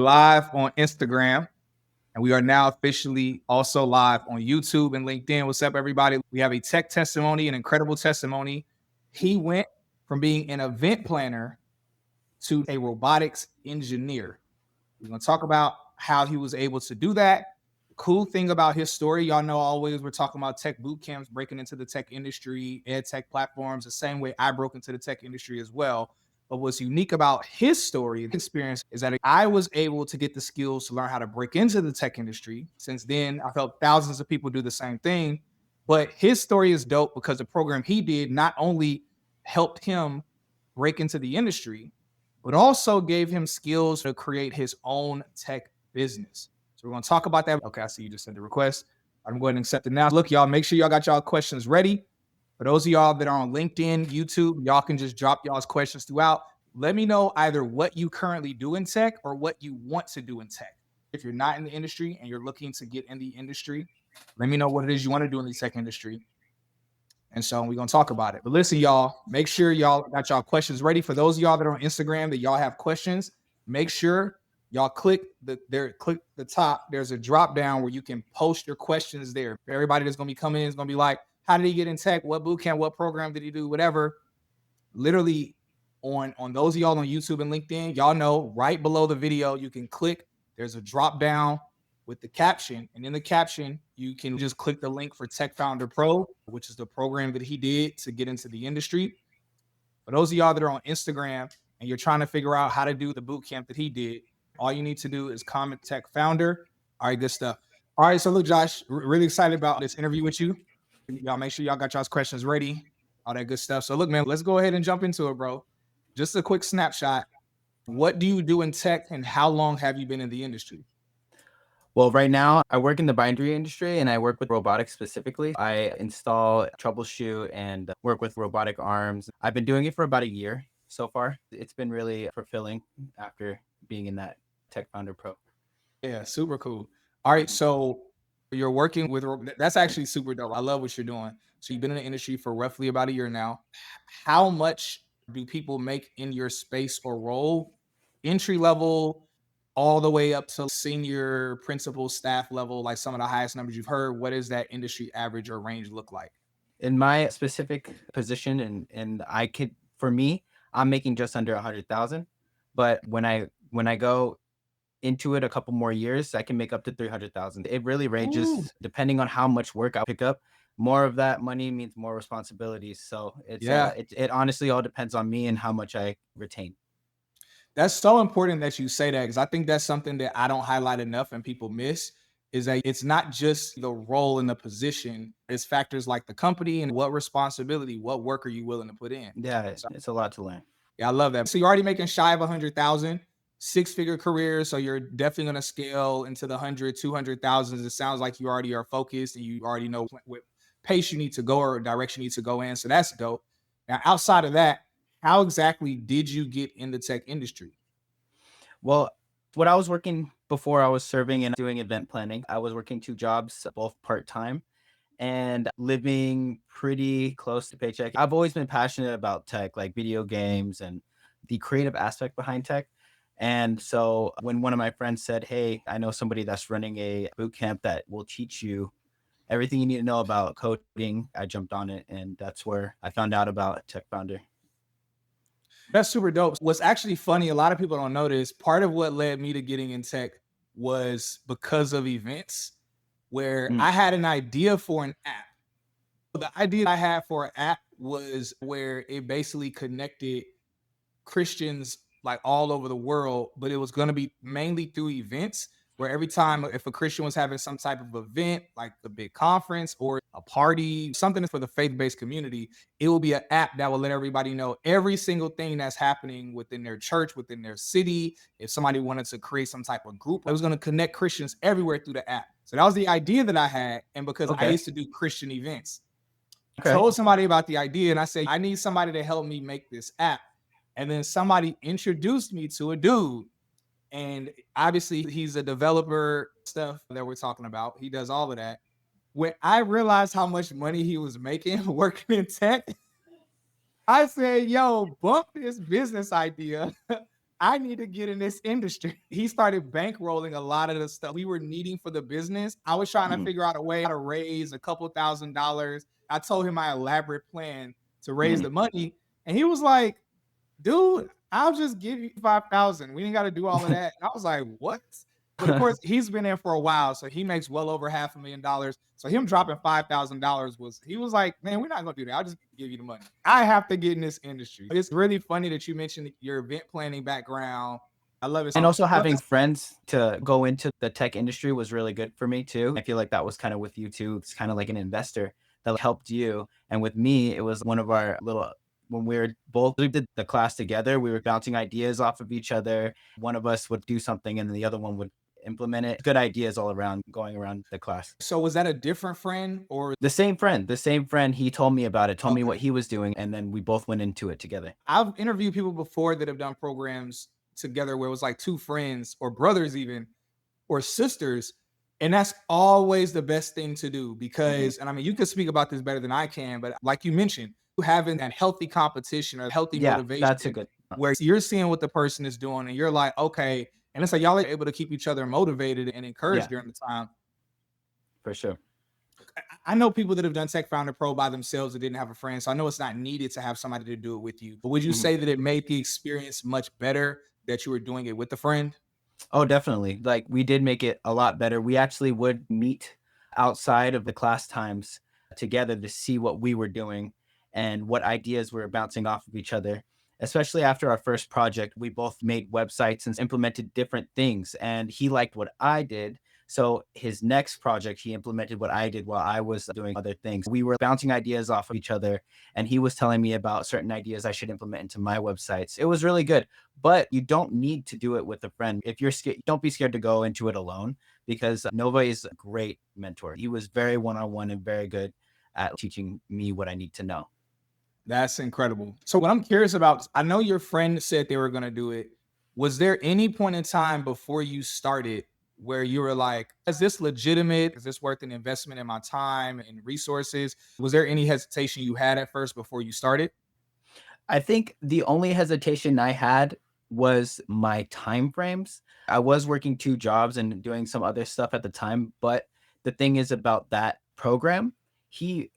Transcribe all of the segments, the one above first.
Live on Instagram, and we are now officially also live on YouTube and LinkedIn. What's up, everybody? We have a tech testimony, an incredible testimony. He went from being an event planner to a robotics engineer. We're going to talk about how he was able to do that. Cool thing about his story, y'all know always we're talking about tech boot camps, breaking into the tech industry, ed tech platforms, the same way I broke into the tech industry as well. But what's unique about his story and experience is that I was able to get the skills to learn how to break into the tech industry. Since then, I felt thousands of people do the same thing. But his story is dope because the program he did not only helped him break into the industry, but also gave him skills to create his own tech business. So we're going to talk about that. Okay, I see you just sent the request. I'm going to accept it now. Look, y'all, make sure y'all got y'all questions ready. For those of y'all that are on LinkedIn, YouTube, y'all can just drop y'all's questions throughout. Let me know either what you currently do in tech or what you want to do in tech. If you're not in the industry and you're looking to get in the industry, let me know what it is you want to do in the tech industry. And so we're going to talk about it. But listen, y'all, make sure y'all got y'all questions ready. For those of y'all that are on Instagram that y'all have questions, make sure y'all click the top. There's a drop down where you can post your questions there. Everybody that's going to be coming in is going to be like, how did he get in tech? What bootcamp? What program did he do? Whatever. Literally on those of y'all on YouTube and LinkedIn, y'all know right below the video, you can click. There's a drop down with the caption. And in the caption, you can just click the link for Tech Founder Pro, which is the program that he did to get into the industry. For those of y'all that are on Instagram and you're trying to figure out how to do the boot camp that he did, all you need to do is comment Tech Founder. All right, good stuff. All right, so look, Josh, really excited about this interview with you. Y'all make sure y'all got y'all's questions ready, all that good stuff. So look, man, let's go ahead and jump into it, bro. Just a quick snapshot. What do you do in tech and how long have you been in the industry? Well, right now I work in the bindery industry and I work with robotics specifically. I install, troubleshoot, and work with robotic arms. I've been doing it for about a year so far. It's been really fulfilling after being in that Tech Founder Pro. Yeah, super cool. All right, so you're working with that's actually super dope. I love what you're doing. So you've been in the industry for roughly about a year now. How much do people make in your space or role? Entry level all the way up to senior principal staff level, like some of the highest numbers you've heard. What does that industry average or range look like? In my specific position, and for me, I'm making just under 100,000. But when I go into it a couple more years, I can make up to 300,000. It really Ooh. ranges depending on how much work I pick up. More of that money means more responsibilities. So Yeah. it honestly all depends on me and how much I retain. That's so important that you say that because I think that's something that I don't highlight enough and people miss is that it's not just the role and the position, it's factors like the company and what responsibility, what work are you willing to put in. Yeah, So it's a lot to learn. yeah, I love that. So you're already making shy of 100,000, six-figure career. So you're definitely going to scale into the 100, 200,000s. It sounds like you already are focused and you already know what pace you need to go or direction you need to go in. So that's dope. Now, outside of that, how exactly did you get in the tech industry? Well, what I was working before I was serving and doing event planning, I was working two jobs, both part-time, and living pretty close to paycheck. I've always been passionate about tech, like video games and the creative aspect behind tech. And so when one of my friends said, "Hey, I know somebody that's running a boot camp that will teach you everything you need to know about coding," I jumped on it, and that's where I found out about Tech Founder. That's super dope. What's actually funny, a lot of people don't know this. Part of what led me to getting in tech was because of events where Mm. I had an idea for an app. The idea I had for an app was where it basically connected Christians like all over the world, but it was going to be mainly through events where every time if a Christian was having some type of event, like a big conference or a party, something for the faith-based community, it will be an app that will let everybody know every single thing that's happening within their church, within their city. If somebody wanted to create some type of group, it was going to connect Christians everywhere through the app. So that was the idea that I had. And because I Okay. used to do Christian events, I Okay. told somebody about the idea and I said, I need somebody to help me make this app. And then somebody introduced me to a dude. And obviously, he's a developer stuff that we're talking about. He does all of that. When I realized how much money he was making working in tech, I said, yo, bump this business idea I need to get in this industry. He started bankrolling a lot of the stuff we were needing for the business. I was trying to Mhm, figure out a way to raise a couple $1,000s. I told him my elaborate plan to raise mhm. the money, and he was like, dude, I'll just give you 5,000. We ain't got to do all of that. And I was like, what? But of course, he's been in for a while, so he makes well over $500,000. So him dropping $5,000 was he was like, man, we're not gonna do that. I'll just give you the money. I have to get in this industry. It's really funny that you mentioned your event planning background. I love it. And also Well, having friends to go into the tech industry was really good for me too. I feel like that was kind of with you too. It's kind of like an investor that helped you. And with me, it was one of our little when we did the class together, we were bouncing ideas off of each other. One of us would do something and the other one would implement it. Good ideas all around going around the class. so was that a different friend or The same friend, he told me about it, told me okay? what he was doing, and then we both went into it together. I've interviewed people before that have done programs together where it was like two friends or brothers even or sisters. And that's always the best thing to do Mhm. because, and I mean, you can speak about this better than I can, but like you mentioned, having that healthy competition or healthy Yeah, that's a motivation good where you're seeing what the person is doing and you're like, okay. And it's like y'all are able to keep each other motivated and encouraged yeah, during the time. for sure. I know people that have done Tech Founder Pro by themselves that didn't have a friend. So I know it's not needed to have somebody to do it with you. But would you Mhm. say that it made the experience much better that you were doing it with a friend? Oh, definitely. Like we did make it a lot better. We actually would meet outside of the class times together to see what we were doing and what ideas we were bouncing off of each other. Especially after our first project, we both made websites and implemented different things. And he liked what I did. So his next project, he implemented what I did while I was doing other things. We were bouncing ideas off of each other. And he was telling me about certain ideas I should implement into my websites. It was really good, but you don't need to do it with a friend. If you're scared, don't be scared to go into it alone because Nova is a great mentor. He was very one on one and very good at teaching me what I need to know. That's incredible. So what I'm curious about, I know your friend said they were going to do it. Was there any point in time before you started where you were like, is this legitimate? Is this worth an investment in my time and resources? Was there any hesitation you had at first before you started? I think the only hesitation I had was my time frames. I was working two jobs and doing some other stuff at the time, but the thing is about that program, he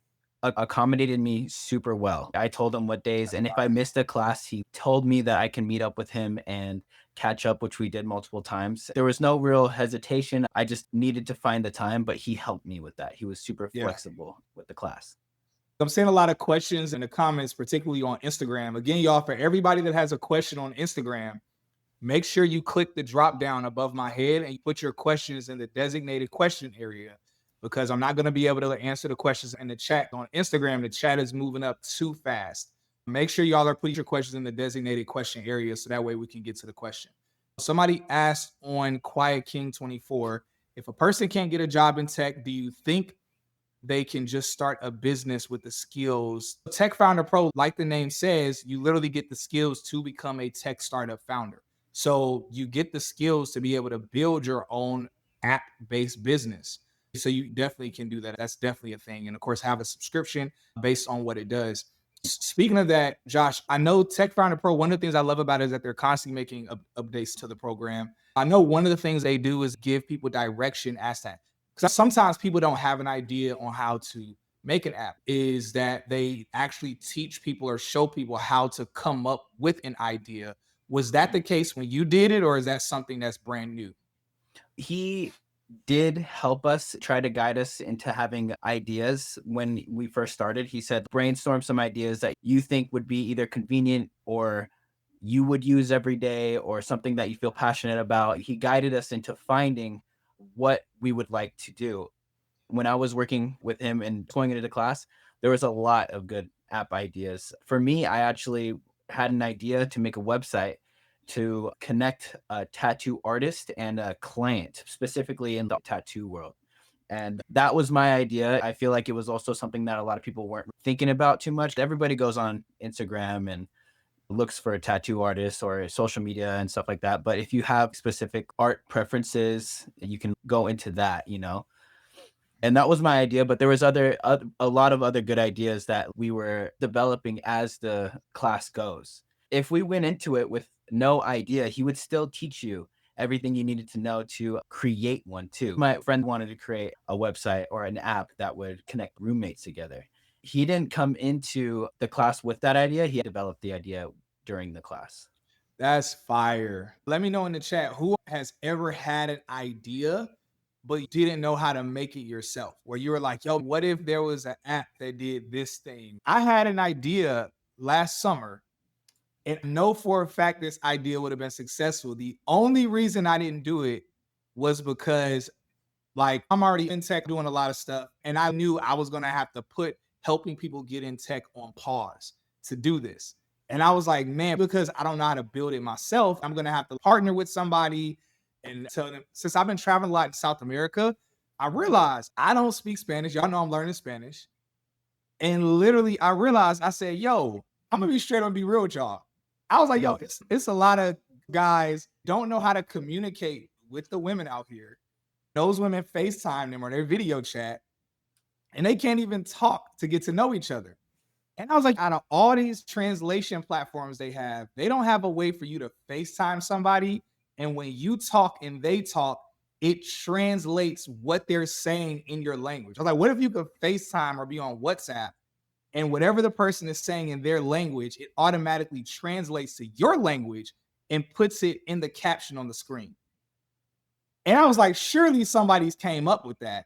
accommodated me super well. I told him what days, and if I missed a class, he told me that I can meet up with him and catch up, which we did multiple times. There was no real hesitation. I just needed to find the time, but he helped me with that. He was super Yeah. flexible with the class. I'm seeing a lot of questions in the comments, particularly on Instagram. Again, y'all, for everybody that has a question on Instagram, make sure you click the drop down above my head and you put your questions in the designated question area because I'm not going to be able to answer the questions in the chat. On Instagram, the chat is moving up too fast. Make sure y'all are putting your questions in the designated question area so that way we can get to the question. Somebody asked on Quiet King 24, if a person can't get a job in tech, do you think they can just start a business with the skills? Tech Founder Pro, like the name says, you literally get the skills to become a tech startup founder. So you get the skills to be able to build your own app based business. So you definitely can do that. That's definitely a thing. And of course, have a subscription based on what it does. Speaking of that, Josh, I know Tech Founder Pro, one of the things I love about it is that they're constantly making updates to the program. I know one of the things they do is give people direction as to, because sometimes people don't have an idea on how to make an app, is that they actually teach people or show people how to come up with an idea. Was that the case when you did it, or is that something that's brand new? He did help us try to guide us into having ideas when we first started. He said, brainstorm some ideas that you think would be either convenient or you would use every day or something that you feel passionate about. He guided us into finding what we would like to do. When I was working with him and going into the class, there was a lot of good app ideas. For me, I actually had an idea to make a website to connect a tattoo artist and a client, specifically in the tattoo world. And that was my idea. I feel like it was also something that a lot of people weren't thinking about too much. Everybody goes on Instagram and looks for a tattoo artist or social media and stuff like that. But if you have specific art preferences, you can go into that. And that was my idea, but there was a lot of other good ideas that we were developing as the class goes. If we went into it with no idea, he would still teach you everything you needed to know to create one too. My friend wanted to create a website or an app that would connect roommates together. He didn't come into the class with that idea. He developed the idea during the class. That's fire. Let me know in the chat who has ever had an idea, but you didn't know how to make it yourself. Where you were like, yo, what if there was an app that did this thing? I had an idea last summer and I know for a fact this idea would have been successful. The only reason I didn't do it was because like I'm already in tech doing a lot of stuff, and I knew I was gonna have to put helping people get in tech on pause to do this. And I was like, man, because I don't know how to build it myself, I'm gonna have to partner with somebody and tell them. Since I've been traveling a lot in South America, I realized I don't speak Spanish. Y'all know I'm learning Spanish. And literally, I realized I said, yo, I'm gonna be straight up and be real with y'all. I was like, yo, it's a lot of guys don't know how to communicate with the women out here. Those women FaceTime them or their video chat, and they can't even talk to get to know each other. And I was like, out of all these translation platforms they have, they don't have a way for you to FaceTime somebody. And when you talk and they talk, it translates what they're saying in your language. I was like, what if you could FaceTime or be on WhatsApp and whatever the person is saying in their language, it automatically translates to your language and puts it in the caption on the screen? And I was like, surely somebody's came up with that.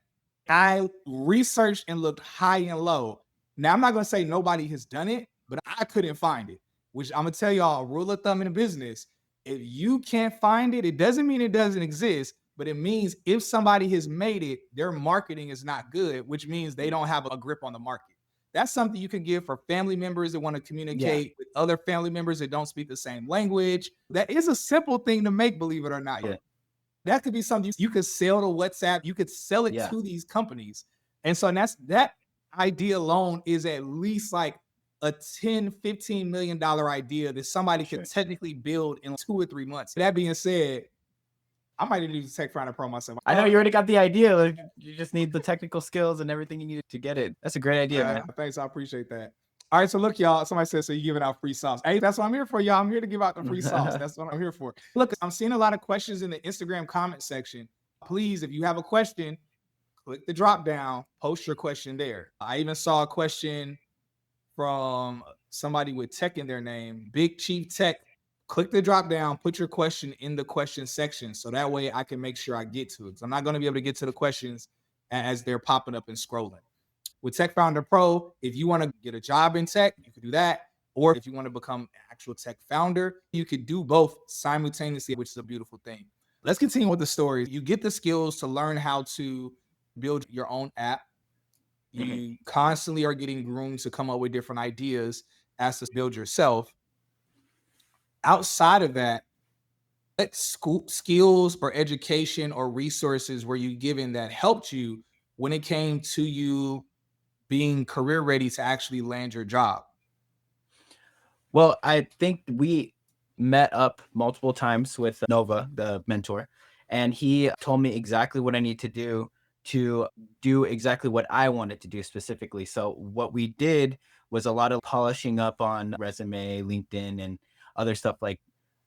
I researched and looked high and low. Now, I'm not going to say nobody has done it, but I couldn't find it, which I'm going to tell y'all a rule of thumb in business. If you can't find it, it doesn't mean it doesn't exist, but it means if somebody has made it, their marketing is not good, which means they don't have a grip on the market. That's something you can give for family members that want to communicate with other family members that don't speak the same language. That is a simple thing to make, believe it or not. Yeah. That could be something you could sell to WhatsApp. You could sell it to these companies. And so that idea alone is at least like a 10, $15 million idea that somebody could technically build in 2 or 3 months. That being said, I might need to Tech Founder Pro myself. I know you already got the idea. Like, you just need the technical skills and everything you need to get it. That's a great idea, man. Thanks. I appreciate that. All right, so look, y'all. Somebody said, so you giving out free sauce. Hey, that's what I'm here for, y'all. I'm here to give out the free sauce. That's what I'm here for. Look, I'm seeing a lot of questions in the Instagram comment section. Please, if you have a question, click the drop down, post your question there. I even saw a question from somebody with tech in their name, Big Chief Tech. Click the drop down, put your question in the question section. So that way I can make sure I get to it. Because I'm not going to be able to get to the questions as they're popping up and scrolling. With Tech Founder Pro, if you want to get a job in tech, you can do that. Or if you want to become an actual tech founder, you could do both simultaneously, which is a beautiful thing. Let's continue with the story. You get the skills to learn how to build your own app. You constantly are getting groomed to come up with different ideas as to build yourself. Outside of that, what skills or education or resources were you given that helped you when it came to you being career ready to actually land your job? Well, I think we met up multiple times with Nova, the mentor, and he told me exactly what I need to do exactly what I wanted to do specifically. So what we did was a lot of polishing up on resume, LinkedIn, and other stuff like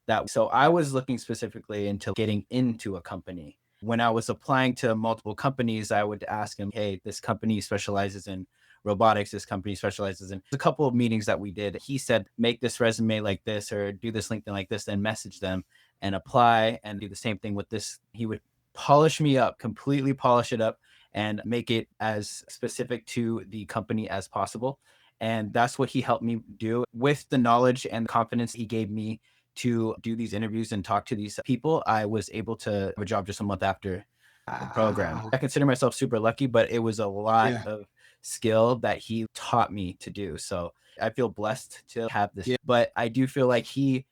that. So I was looking specifically into getting into a company. When I was applying to multiple companies, I would ask him, hey, this company specializes in robotics. This company specializes in a couple of meetings that we did. He said, make this resume like this or do this LinkedIn like this, then message them and apply and do the same thing with this. He would polish me up, completely polish it up and make it as specific to the company as possible. And that's what he helped me do with the knowledge and confidence he gave me to do these interviews and talk to these people. I was able to have a job just a month after the program. I consider myself super lucky, but it was a lot of skill that he taught me to do. So I feel blessed to have this, but I do feel like he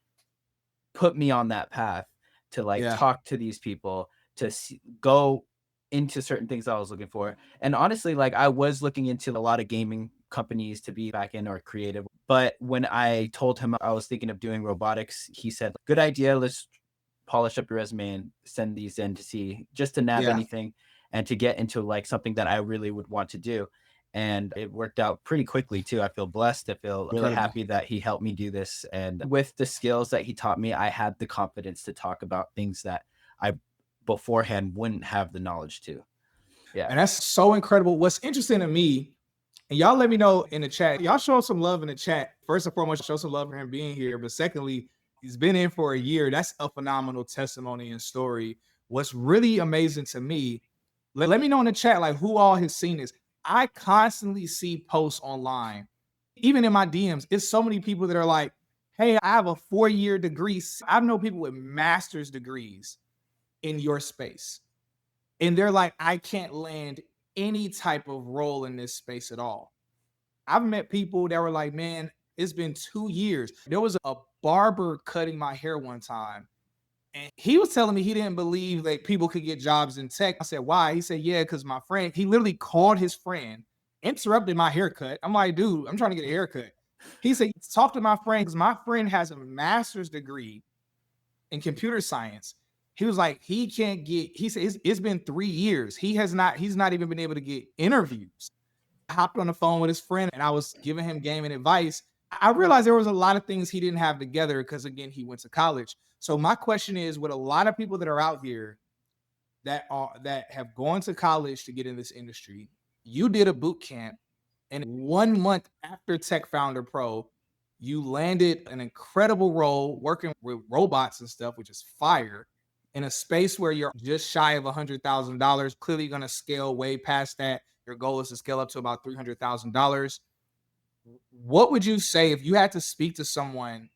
put me on that path to talk to these people, to go into certain things I was looking for. And honestly, I was looking into a lot of gaming companies to be back in or creative. But when I told him I was thinking of doing robotics, he said, good idea. Let's polish up your resume and send these in to see, just to nab anything and to get into something that I really would want to do. And it worked out pretty quickly too. I feel blessed. I feel really Incredible. happy that he helped me do this. And with the skills that he taught me, I had the confidence to talk about things that I beforehand wouldn't have the knowledge to. Yeah. And that's so incredible. What's interesting to me, and y'all let me know in the chat, y'all show some love in the chat. First and foremost, show some love for him being here. But secondly, he's been in for a year. That's a phenomenal testimony and story. What's really amazing to me, let me know in the chat, like who all has seen this. I constantly see posts online, even in my DMs. It's so many people that are like, hey, I have a 4-year degree. I know people with master's degrees in your space. And they're like, I can't land any type of role in this space at all. I've met people that were like, man, it's been 2 years. There was a barber cutting my hair one time, and he was telling me he didn't believe that people could get jobs in tech. I said, why? He said, yeah, because my friend, he literally called his friend, interrupted my haircut. I'm like, dude, I'm trying to get a haircut. He said, talk to my friend because my friend has a master's degree in computer science. He was like, he can't get, he said, it's been 3 years. He's not even been able to get interviews. I hopped on the phone with his friend and I was giving him game and advice. I realized there was a lot of things he didn't have together because again, he went to college. So my question is, with a lot of people that are out here that have gone to college to get in this industry, you did a boot camp, and 1 month after Tech Founder Pro, you landed an incredible role working with robots and stuff, which is fire, in a space where you're just shy of $100,000. Clearly, going to scale way past that. Your goal is to scale up to about $300,000. What would you say if you had to speak to someone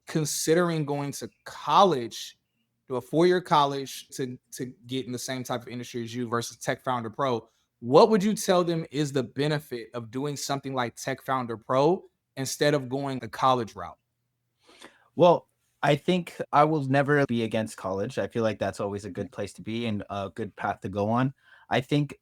considering going to college, to a 4-year college to get in the same type of industry as you versus Tech Founder Pro? What would you tell them is the benefit of doing something like Tech Founder Pro instead of going the college route? Well, I think I will never be against college. I feel like that's always a good place to be and a good path to go on. I think,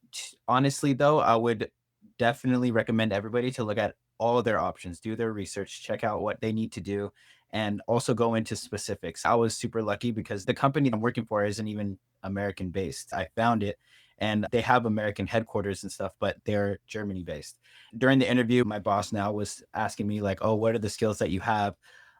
honestly, though, I would definitely recommend everybody to look at all of their options, do their research, check out what they need to do, and also go into specifics. I was super lucky because the company I'm working for isn't even American based. I found it and they have American headquarters and stuff, but they're Germany based. During the interview, my boss now was asking me, like, oh, what are the skills that you have?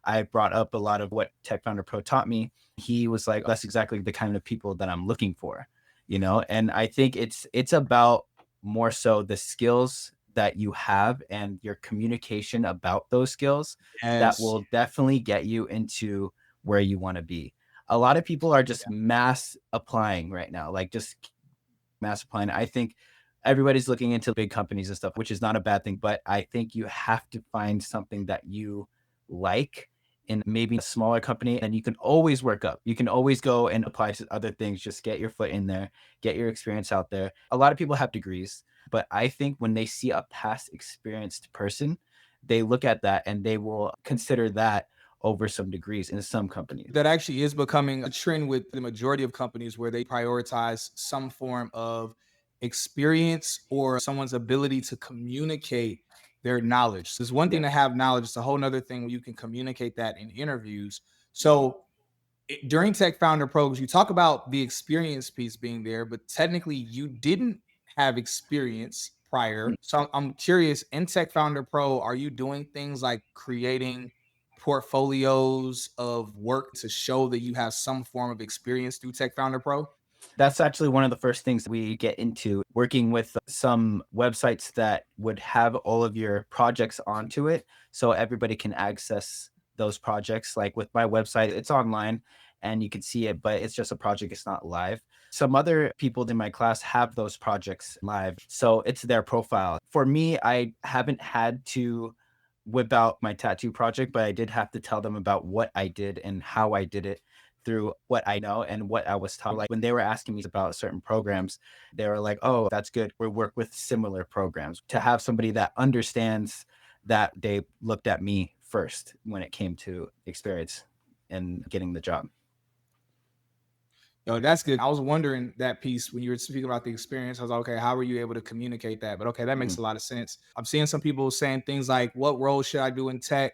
I brought up a lot of what Tech Founder Pro taught me. He was like, that's exactly the kind of people that I'm looking for, you know? And I think it's about more so the skills that you have and your communication about those skills that Yes. will definitely get you into where you want to be. A lot of people are just mass applying right now, like just mass applying. I think everybody's looking into big companies and stuff, which is not a bad thing, but I think you have to find something that you like in maybe a smaller company, and you can always work up. You can always go and apply to other things. Just get your foot in there, get your experience out there. A lot of people have degrees, but I think when they see a past experienced person, they look at that and they will consider that over some degrees in some companies. That actually is becoming a trend with the majority of companies where they prioritize some form of experience or someone's ability to communicate their knowledge. So it's one thing to Yes. have knowledge, it's a whole nother thing when you can communicate that in interviews. So during Tech Founder Programs, you talk about the experience piece being there, but technically you didn't have experience prior. So I'm curious, in Tech Founder Pro, are you doing things like creating portfolios of work to show that you have some form of experience through Tech Founder Pro? That's actually one of the first things we get into, working with some websites that would have all of your projects onto it so everybody can access those projects. Like with my website, it's online and you can see it, but it's just a project, it's not live. Some other people in my class have those projects live, so it's their profile. For me, I haven't had to whip out my tattoo project, but I did have to tell them about what I did and how I did it through what I know and what I was taught. Like when they were asking me about certain programs, they were like, oh, that's good. We work with similar programs. To have somebody that understands that, they looked at me first when it came to experience and getting the job. Yo, that's good. I was wondering that piece when you were speaking about the experience. I was like, okay, how were you able to communicate that? But okay, that makes Mhm. a lot of sense. I'm seeing some people saying things like, what role should I do in tech?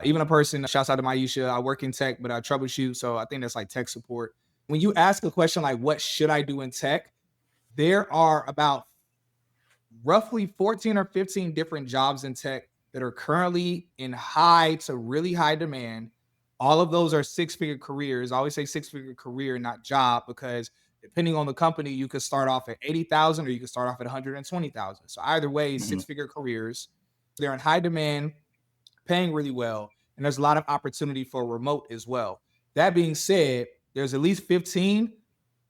Even a person, shouts out to Maisha, I work in tech, but I troubleshoot. So I think that's like tech support. When you ask a question like, what should I do in tech? There are about roughly 14 or 15 different jobs in tech that are currently in high to really high demand. All of those are six-figure careers. I always say six-figure career, not job, because depending on the company, you could start off at 80,000 or you could start off at 120,000. So either way, Mhm. six-figure careers. They're in high demand, paying really well, and there's a lot of opportunity for remote as well. That being said, there's at least 15.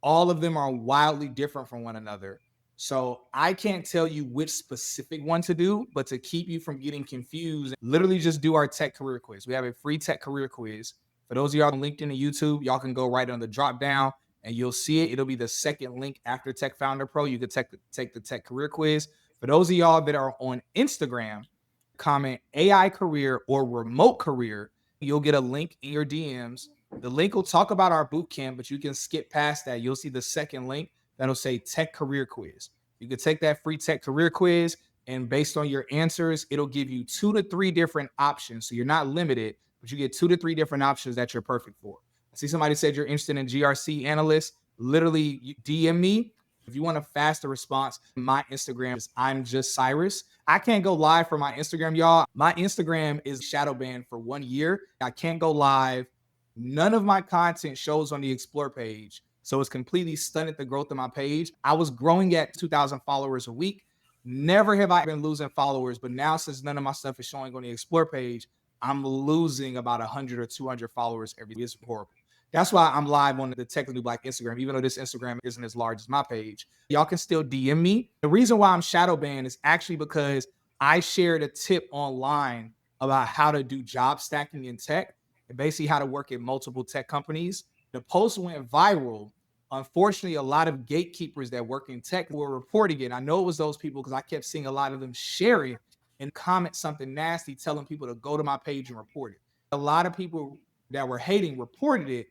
All of them are wildly different from one another. So I can't tell you which specific one to do, but to keep you from getting confused, literally just do our tech career quiz. We have a free tech career quiz. For those of y'all on LinkedIn and YouTube, y'all can go right on the drop down and you'll see it. It'll be the second link after Tech Founder Pro. You can take the tech career quiz. For those of y'all that are on Instagram, comment AI career or remote career. You'll get a link in your DMs. The link will talk about our boot camp, but you can skip past that. You'll see the second link that'll say tech career quiz. You can take that free tech career quiz, and based on your answers, it'll give you 2 to 3 different options. So you're not limited, but you get 2 to 3 different options that you're perfect for. I see somebody said you're interested in GRC analyst. Literally, DM me if you want a faster response. My Instagram is I'm just Cyrus. I can't go live for my Instagram, y'all. My Instagram is shadow banned for 1 year. I can't go live. None of my content shows on the explore page. So it's completely stunted the growth of my page. I was growing at 2,000 followers a week. Never have I been losing followers, but now since none of my stuff is showing on the explore page, I'm losing about 100 or 200 followers every day. It's horrible. That's why I'm live on the Technically Black Instagram, even though this Instagram isn't as large as my page. Y'all can still DM me. The reason why I'm shadow banned is actually because I shared a tip online about how to do job stacking in tech and basically how to work at multiple tech companies. The post went viral. Unfortunately, a lot of gatekeepers that work in tech were reporting it. I know it was those people because I kept seeing a lot of them share it and comment something nasty, telling people to go to my page and report it. A lot of people that were hating reported it,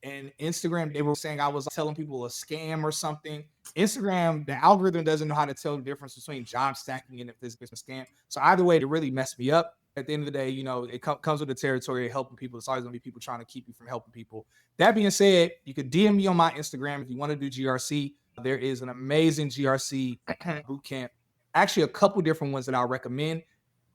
and Instagram, they were saying I was telling people a scam or something. Instagram, the algorithm doesn't know how to tell the difference between job stacking and if this is a scam. So either way, it really messed me up. At the end of the day, it comes with the territory of helping people. It's always going to be people trying to keep you from helping people. That being said, you could DM me on my Instagram if you want to do GRC. There is an amazing GRC bootcamp. Actually, a couple different ones that I'll recommend,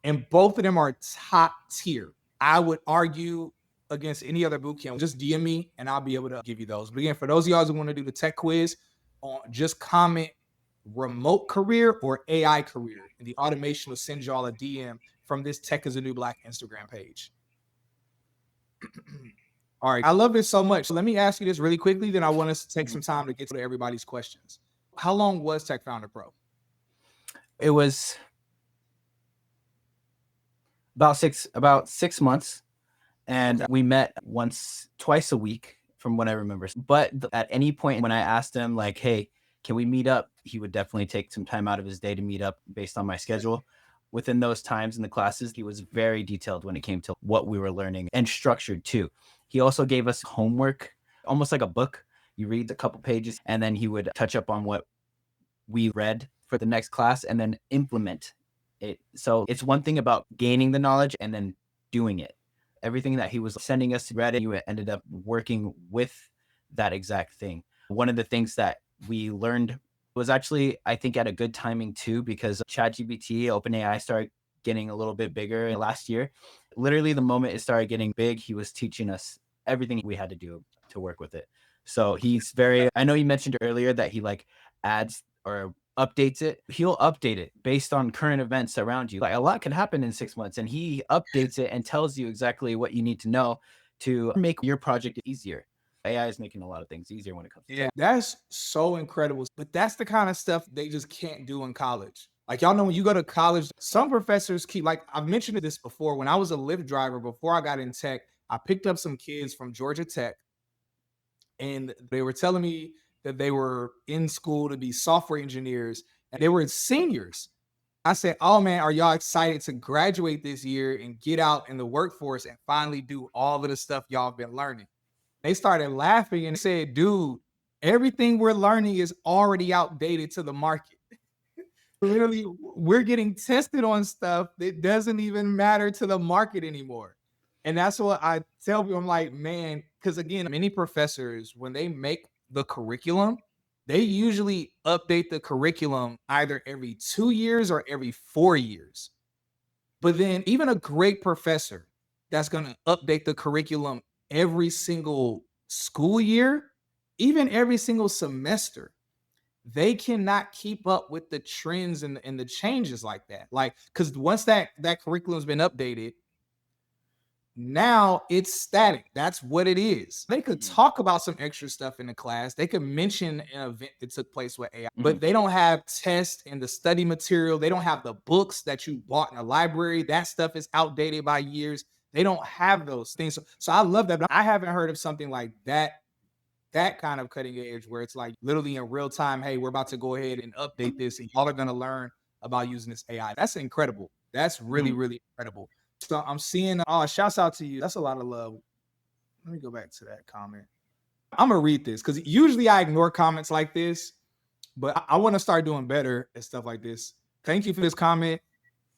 and both of them are top tier. I would argue against any other boot camp. Just DM me and I'll be able to give you those. But again, for those of y'all who want to do the tech quiz, just comment remote career or AI career, and the automation will send y'all a DM from this Tech is a New Black Instagram page. All right. I love this so much. So let me ask you this really quickly. Then I want us to take some time to get to everybody's questions. How long was Tech Founder Pro? It was about 6 months, and we met twice a week from what I remember. But at any point when I asked him like, hey, can we meet up? He would definitely take some time out of his day to meet up based on my schedule. Within those times in the classes, he was very detailed when it came to what we were learning and structured too. He also gave us homework, almost like a book. You read a couple pages and then he would touch up on what we read for the next class and then implement it. So it's one thing about gaining the knowledge and then doing it. Everything that he was sending us to Reddit, you ended up working with that exact thing. One of the things that we learned was actually, I think, at a good timing too, because ChatGPT, OpenAI started getting a little bit bigger last year. Literally, the moment it started getting big, he was teaching us everything we had to do to work with it. So he's I know you mentioned earlier that he like adds or updates it. He'll update it based on current events around you. Like a lot can happen in 6 months, and he updates it and tells you exactly what you need to know to make your project easier. AI is making a lot of things easier when it comes to Yeah, that's so incredible. But that's the kind of stuff they just can't do in college. Like, y'all know, when you go to college, some professors keep, like, I've mentioned this before. When I was a Lyft driver, before I got in tech, I picked up some kids from Georgia Tech, and they were telling me that they were in school to be software engineers, and they were seniors. I said, "Oh man, are y'all excited to graduate this year and get out in the workforce and finally do all of the stuff y'all have been learning?" They started laughing and said, "Dude, everything we're learning is already outdated to the market. Literally, we're getting tested on stuff that doesn't even matter to the market anymore." And that's what I tell people. I'm like, man, because again, many professors, when they make the curriculum, They usually update the curriculum either every 2 years or every 4 years. But then even a great professor that's going to update the curriculum every single school year, even every single semester, they cannot keep up with the trends and the changes like that. Like, because once that curriculum's been updated, now it's static. That's what it is. They could Mhm. talk about some extra stuff in the class. They could mention an event that took place with AI, Mhm. but they don't have tests and the study material. They don't have the books that you bought in a library. That stuff is outdated by years. They don't have those things. So I love that. But I haven't heard of something like that kind of cutting edge where it's like literally in real time, hey, we're about to go ahead and update this and y'all are going to learn about using this AI. That's incredible. That's really, Mhm. really incredible. So I'm seeing, oh, shouts out to you. That's a lot of love. Let me go back to that comment. I'm going to read this because usually I ignore comments like this, but I want to start doing better and stuff like this. Thank you for this comment.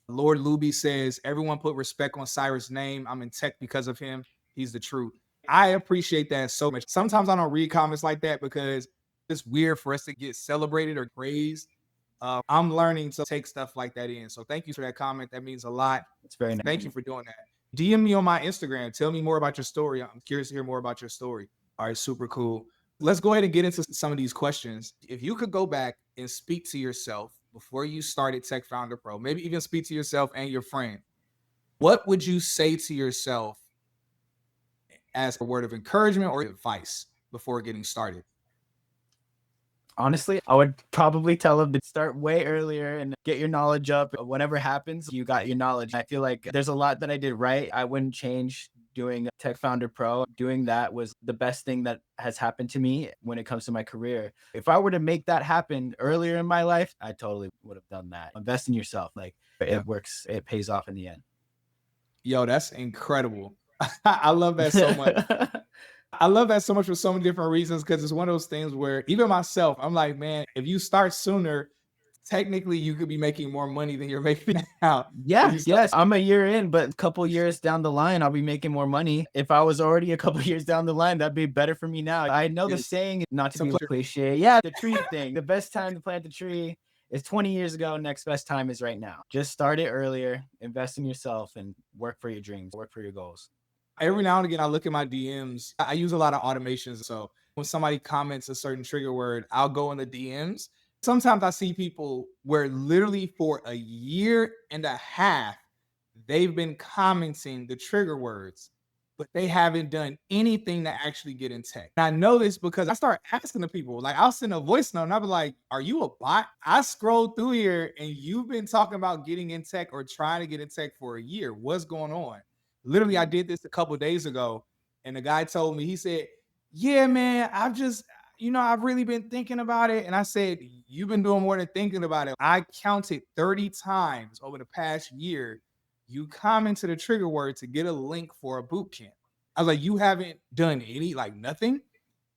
Lord Luby says, everyone put respect on Cyrus' name. I'm in tech because of him. He's the truth. I appreciate that so much. Sometimes I don't read comments like that because it's weird for us to get celebrated or praised. I'm learning to take stuff like that in. So thank you for that comment. That means a lot. It's very Thank nice. you for doing that. DM me on my Instagram. Tell me more about your story. I'm curious to hear more about your story. All right, super cool. Let's go ahead and get into some of these questions. If you could go back and speak to yourself before you started Tech Founder Pro, maybe even speak to yourself and your friend, what would you say to yourself as a word of encouragement or advice before getting started? Honestly, I would probably tell them to start way earlier and get your knowledge up. Whatever happens, you got your knowledge. I feel like there's a lot that I did right. I wouldn't change doing Tech Founder Pro. Doing that was the best thing that has happened to me when it comes to my career. If I were to make that happen earlier in my life, I totally would have done that. Invest in yourself. Like Yeah. it works, it pays off in the end. Yo, that's incredible. I love that so much. I love that so much for so many different reasons because it's one of those things where even myself, I'm like, man, if you start sooner, technically you could be making more money than you're making now. If Yeah, you start, yes. I'm a year in, but a couple years down the line, I'll be making more money. If I was already a couple years down the line, that'd be better for me now. I know the yes, saying, not to it's a be pleasure. cliche. Yeah, the tree thing. The best time to plant the tree is 20 years ago. Next best time is right now. Just start it earlier, invest in yourself, and work for your dreams, work for your goals. Every now and again, I look at my DMs. I use a lot of automations. So when somebody comments a certain trigger word, I'll go in the DMs. Sometimes I see people where literally for a year and a half, they've been commenting the trigger words, but they haven't done anything to actually get in tech. And I know this because I start asking the people, like I'll send a voice note and I'll be like, are you a bot? I scroll through here and you've been talking about getting in tech or trying to get in tech for a year. What's going on? Literally, I Mhm. did this a couple days ago, and the guy told me, he said, yeah, man, I've really been thinking about it. And I said, you've been doing more than thinking about it. I counted 30 times over the past year. You commented a trigger word to get a link for a boot camp. I was like, you haven't done any, like nothing?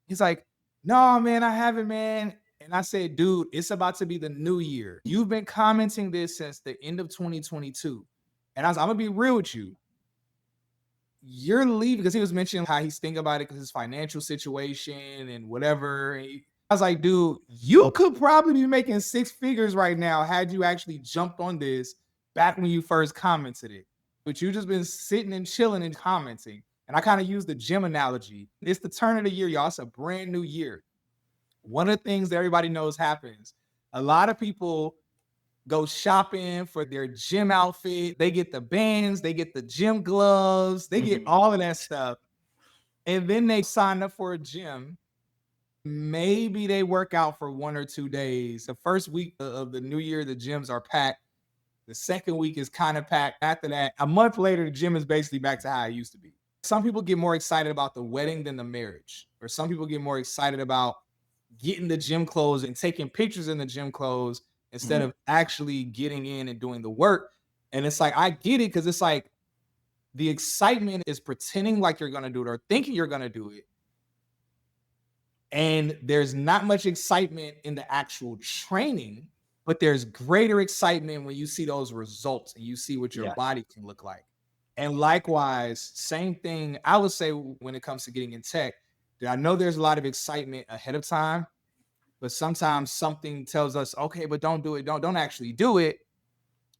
He's like, no, man, I haven't, man. And I said, dude, it's about to be the new year. You've been commenting this since the end of 2022. And I was, I'm gonna be real with you, you're leaving because he was mentioning how he's thinking about it because his financial situation and whatever. I was like, dude, you could probably be making six figures right now had you actually jumped on this back when you first commented it. But you just been sitting and chilling and commenting. And I kind of use the gym analogy. It's the turn of the year, y'all. It's a brand new year. One of the things that everybody knows happens. A lot of people go shopping for their gym outfit. They get the bands, they get the gym gloves, they get Mhm. all of that stuff. And then they sign up for a gym. Maybe they work out for 1 or 2 days. The first week of the new year, the gyms are packed. The second week is kind of packed. After that, a month later, the gym is basically back to how it used to be. Some people get more excited about the wedding than the marriage, or some people get more excited about getting the gym clothes and taking pictures in the gym clothes instead Mhm. of actually getting in and doing the work. And it's like, I get it because it's like the excitement is pretending like you're going to do it or thinking you're going to do it. And there's not much excitement in the actual training, but there's greater excitement when you see those results and you see what your Yeah. body can look like. And likewise, same thing I would say when it comes to getting in tech, that I know there's a lot of excitement ahead of time, but sometimes something tells us, okay, but don't do it. Don't actually do it.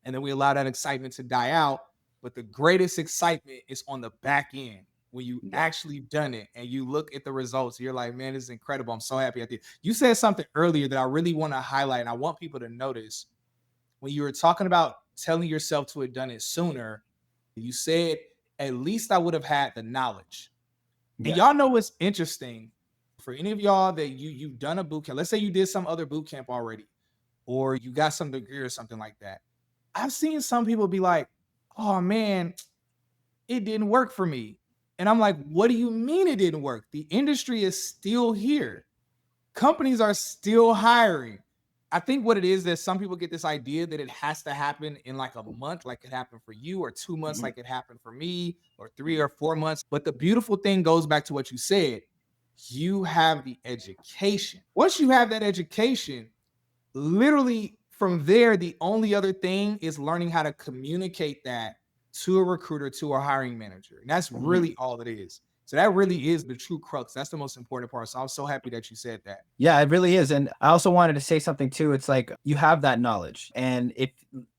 And then we allow that excitement to die out. But the greatest excitement is on the back end when you Yeah. actually done it and you look at the results. You're like, man, this is incredible. I'm so happy I did. You said something earlier that I really want to highlight, and I want people to notice when you were talking about telling yourself to have done it sooner. You said, at least I would have had the knowledge. And Yeah. y'all know what's interesting for any of y'all that you've done a boot camp. Let's say you did some other boot camp already, or you got some degree or something like that. I've seen some people be like, "Oh man, it didn't work for me." And I'm like, "What do you mean it didn't work? The industry is still here. Companies are still hiring." I think what it is that some people get this idea that it has to happen in like a month, like it happened for you, or 2 months, Mhm. like it happened for me, or 3 or 4 months. But the beautiful thing goes back to what you said. You have the education. Once you have that education, literally from there, the only other thing is learning how to communicate that to a recruiter, to a hiring manager. And that's Mhm. really all it is. So that really is the true crux. That's the most important part. So I'm so happy that you said that. Yeah, it really is. And I also wanted to say something too. It's like you have that knowledge. And if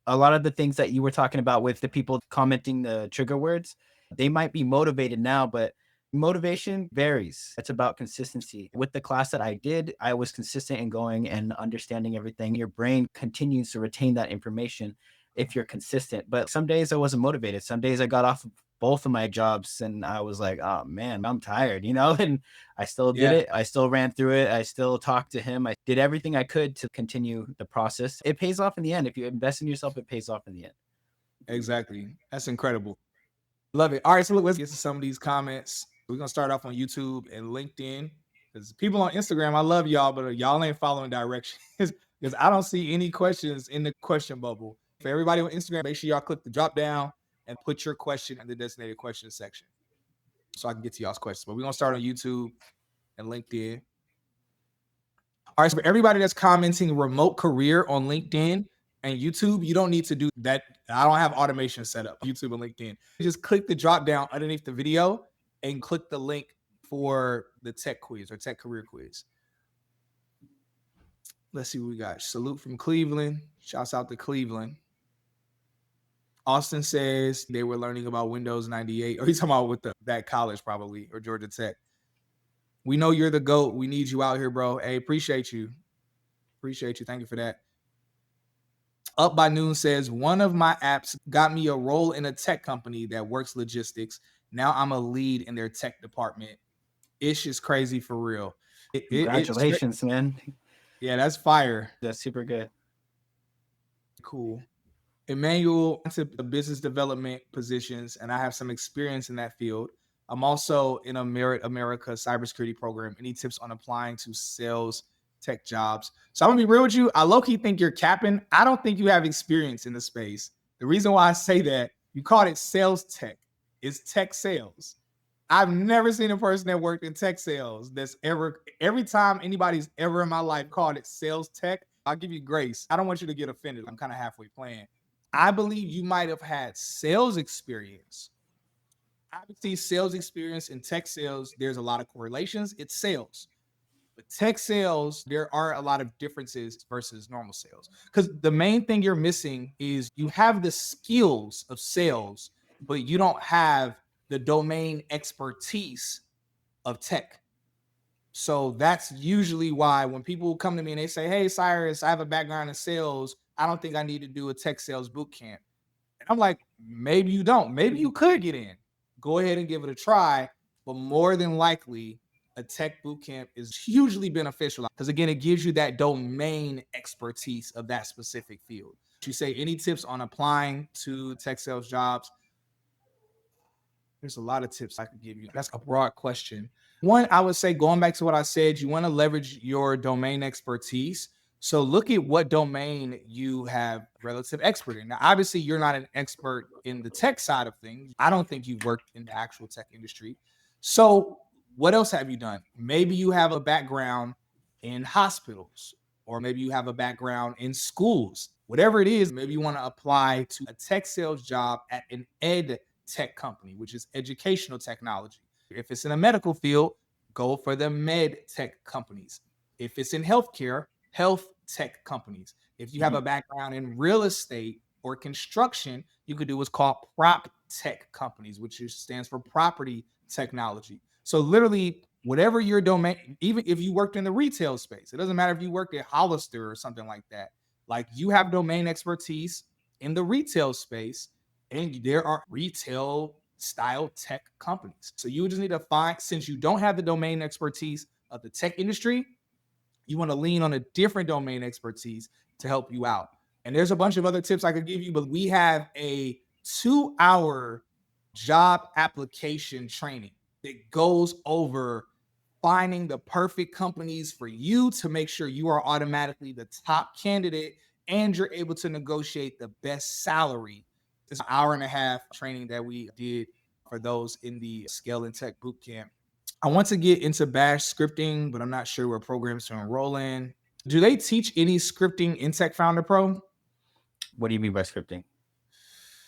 a lot of the things that you were talking about with the people commenting the trigger words, they might be motivated now, but motivation varies. It's about consistency. With the class that I did, I was consistent in going and understanding everything. Your brain continues to retain that information if you're consistent. But some days I wasn't motivated. Some days I got off of both of my jobs and I was like, oh man, I'm tired, And I still did Yeah, it. I still ran through it. I still talked to him. I did everything I could to continue the process. It pays off in the end. If you invest in yourself, it pays off in the end. exactly. That's incredible. Love it. All right, so look, let's get to some of these comments. We're gonna start off on YouTube and LinkedIn because people on Instagram, I love y'all, but y'all ain't following directions because I don't see any questions in the question bubble. For everybody on Instagram, make sure y'all click the drop down and put your question in the designated questions section so I can get to y'all's questions. But we're gonna start on YouTube and LinkedIn. All right, so for everybody that's commenting remote career on LinkedIn and YouTube, you don't need to do that. I don't have automation set up YouTube and LinkedIn. Just click the drop down underneath the video and click the link for the tech quiz or tech career quiz. Let's see what we got. Salute from Cleveland. Shouts out to Cleveland. Austin says they were learning about Windows 98. Or he's talking about with that college probably or Georgia Tech. We know you're the GOAT. We need you out here, bro. Hey, appreciate you. Appreciate you. Thank you for that. Up by Noon says one of my apps got me a role in a tech company that works logistics. Now I'm a lead in their tech department. Ish is crazy for real. It's Congratulations, man. yeah, that's fire. That's super good. Cool. Emmanuel into the business development positions, and I have some experience in that field. I'm also in a Merit America cybersecurity program. Any tips on applying to sales tech jobs? So I'm gonna be real with you. I low-key think you're capping. I don't think you have experience in the space. The reason why I say that, you called it sales tech. It's tech sales. I've never seen a person that worked in tech sales that's ever, every time anybody's ever in my life called it sales tech, I'll give you grace. I don't want you to get offended. I'm kind of halfway playing. I believe you might have had sales experience. Obviously, sales experience in tech sales, there's a lot of correlations. It's sales. But tech sales, there are a lot of differences versus normal sales. Because the main thing you're missing is you have the skills of sales, but you don't have the domain expertise of tech. So that's usually why when people come to me and they say, "Hey, Cyrus, I have a background in sales. I don't think I need to do a tech sales boot camp." And I'm like, maybe you don't. Maybe you could get in. Go ahead and give it a try. But more than likely, a tech boot camp is hugely beneficial because, again, it gives you that domain expertise of that specific field. You say any tips on applying to tech sales jobs? There's a lot of tips I could give you. That's a broad question. One, I would say going back to what I said, you want to leverage your domain expertise. So look at what domain you have relative expert in. Now, obviously, you're not an expert in the tech side of things. I don't think you've worked in the actual tech industry. So what else have you done? Maybe you have a background in hospitals, or maybe you have a background in schools. Whatever it is, maybe you want to apply to a tech sales job at an ed tech company, which is educational technology. If it's in a medical field, go for the med tech companies. If it's in healthcare, health tech companies. If you have Mhm. a background in real estate or construction, you could do what's called prop tech companies, which stands for property technology. So literally, whatever your domain, even if you worked in the retail space, it doesn't matter if you worked at Hollister or something like that. Like you have domain expertise in the retail space, and there are retail style tech companies. So you just need to find, since you don't have the domain expertise of the tech industry, you want to lean on a different domain expertise to help you out. And there's a bunch of other tips I could give you, but we have a 2 hour job application training that goes over finding the perfect companies for you to make sure you are automatically the top candidate and you're able to negotiate the best salary. This hour and a half training that we did for those in the Scale and Tech Bootcamp. I want to get into Bash scripting, but I'm not sure what programs to enroll in. Do they teach any scripting in Tech Founder Pro? What do you mean by scripting?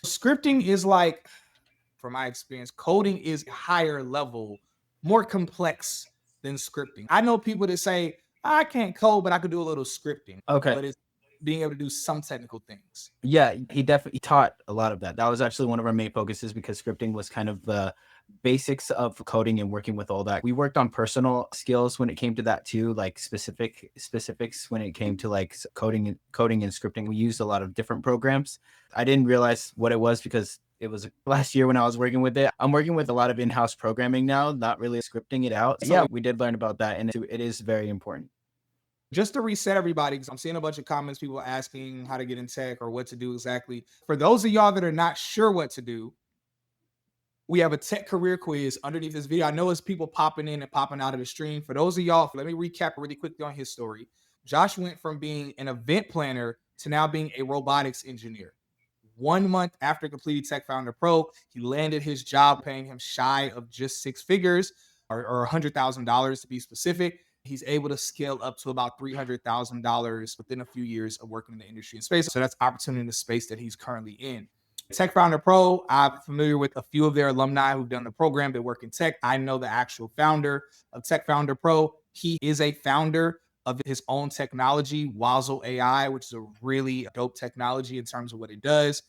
Scripting is like, from my experience, coding is higher level, more complex than scripting. I know people that say, I can't code, but I could do a little scripting, Okay. but it's being able to do some technical things. Yeah, he definitely taught a lot of that. That was actually one of our main focuses because scripting was kind of the basics of coding and working with all that. We worked on personal skills when it came to that too, like specifics when it came to like coding and scripting. We used a lot of different programs. I didn't realize what it was because it was last year when I was working with it. I'm working with a lot of in-house programming now, not really scripting it out. So Yeah, we did learn about that and it is very important. just to reset everybody, because I'm seeing a bunch of comments, people asking how to get in tech or what to do exactly. For those of y'all that are not sure what to do, we have a tech career quiz underneath this video. I know it's people popping in and popping out of the stream. For those of y'all, let me recap really quickly on his story. Josh went from being an event planner to now being a robotics engineer. 1 month after completing Tech Founder Pro, he landed his job, paying him shy of just 6 figures or $100,000 to be specific. He's able to scale up to about $300,000 within a few years of working in the industry and space. So that's opportunity in the space that he's currently in. Tech Founder Pro, I'm familiar with a few of their alumni who've done the program that work in tech. I know the actual founder of Tech Founder Pro. He is a founder of his own technology, Wazzle AI, which is a really dope technology in terms of what it does.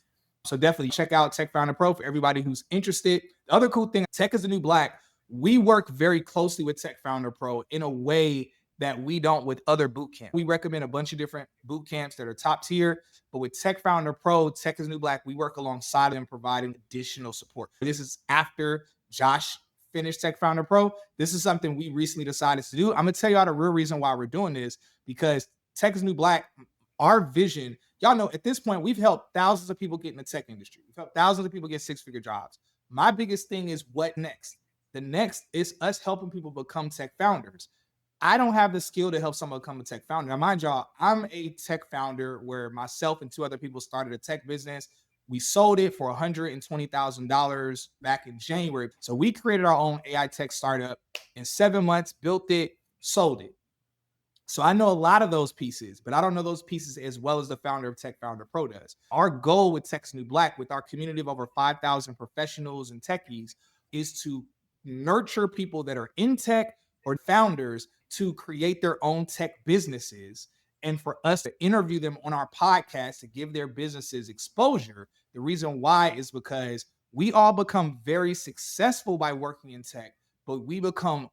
So definitely check out Tech Founder Pro for everybody who's interested. The other cool thing, Tech is the New Black. We work very closely with Tech Founder Pro in a way that we don't with other boot camps. We recommend a bunch of different boot camps that are top tier, but with Tech Founder Pro, Tech is New Black, we work alongside them providing additional support. This is after Josh finished Tech Founder Pro. This is something we recently decided to do. I'm gonna tell you all the real reason why we're doing this, because Tech is New Black, our vision, y'all know at this point, we've helped thousands of people get in the tech industry. We've helped thousands of people get 6 figure jobs. My biggest thing is what next? The next is us helping people become tech founders. I don't have the skill to help someone become a tech founder. Now, mind y'all, I'm a tech founder where myself and two other people started a tech business. We sold it for $120,000 back in January. So we created our own AI tech startup in 7 months, built it, sold it. So I know a lot of those pieces, but I don't know those pieces as well as the founder of Tech Founder Pro does. Our goal with Tech's New Black, with our community of over 5,000 professionals and techies, is to nurture people that are in tech or founders to create their own tech businesses, and for us to interview them on our podcast to give their businesses exposure. The reason why is because we all become very successful by working in tech, but we become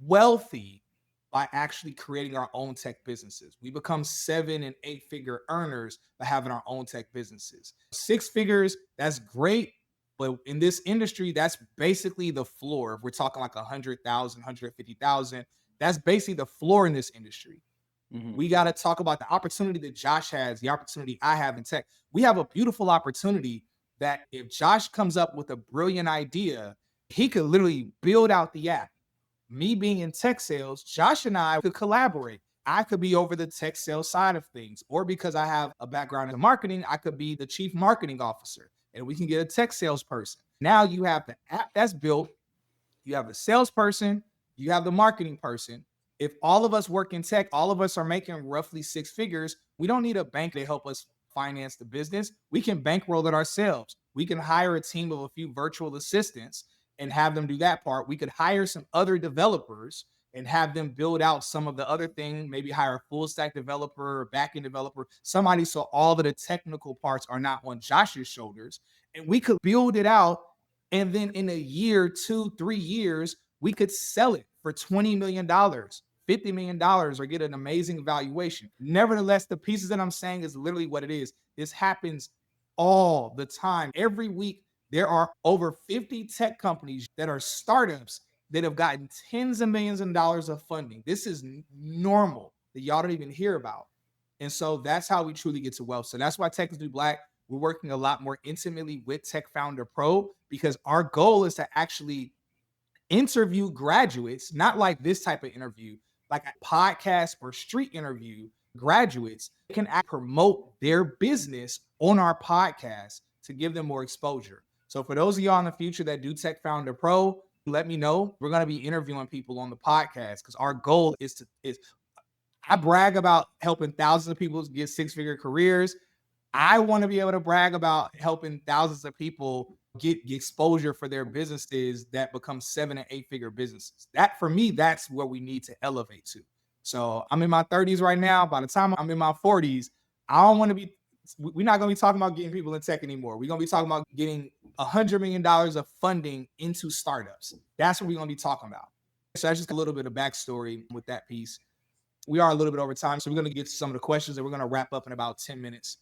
wealthy by actually creating our own tech businesses. We become 7 and 8 figure earners by having our own tech businesses. 6 figures, that's great. But in this industry, that's basically the floor. If we're talking like 100,000, 150,000, that's basically the floor in this industry. Mhm. We got to talk about the opportunity that Josh has, the opportunity I have in tech. We have a beautiful opportunity that if Josh comes up with a brilliant idea, he could literally build out the app. Me being in tech sales, Josh and I could collaborate. I could be over the tech sales side of things, or because I have a background in marketing, I could be the chief marketing officer and we can get a tech salesperson. Now you have the app that's built, you have the salesperson, you have the marketing person. If all of us work in tech, all of us are making roughly 6 figures. We don't need a bank to help us finance the business. We can bankroll it ourselves. We can hire a team of a few virtual assistants and have them do that part. We could hire some other developers and have them build out some of the other thing, maybe hire a full stack developer or back-end developer, somebody, so all of the technical parts are not on Josh's shoulders. And we could build it out. And then in a year, 2, 3 years, we could sell it for $20 million, $50 million, or get an amazing valuation. Nevertheless, the pieces that I'm saying is literally what it is. This happens all the time. Every week, there are over 50 tech companies that are startups that have gotten tens of millions of dollars of funding. This is normal that y'all don't even hear about. And so that's how we truly get to wealth. So that's why Technically Black, we're working a lot more intimately with Tech Founder Pro, because our goal is to actually interview graduates, not like this type of interview, like a podcast or street interview graduates can promote their business on our podcast to give them more exposure. So for those of y'all in the future that do Tech Founder Pro, let me know. We're going to be interviewing people on the podcast, because our goal is I brag about helping thousands of people get six-figure careers. I want to be able to brag about helping thousands of people get exposure for their businesses that become 7 and 8-figure businesses. That, for me, that's where we need to elevate to. So I'm in my 30s right now. By the time I'm in my 40s, I don't want to be, we're not going to be talking about getting people in tech anymore. We're going to be talking about getting $100 million of funding into startups. That's what we're going to be talking about. So that's just a little bit of backstory with that piece. We are a little bit over time, so we're going to get to some of the questions, and we're going to wrap up in about 10 minutes.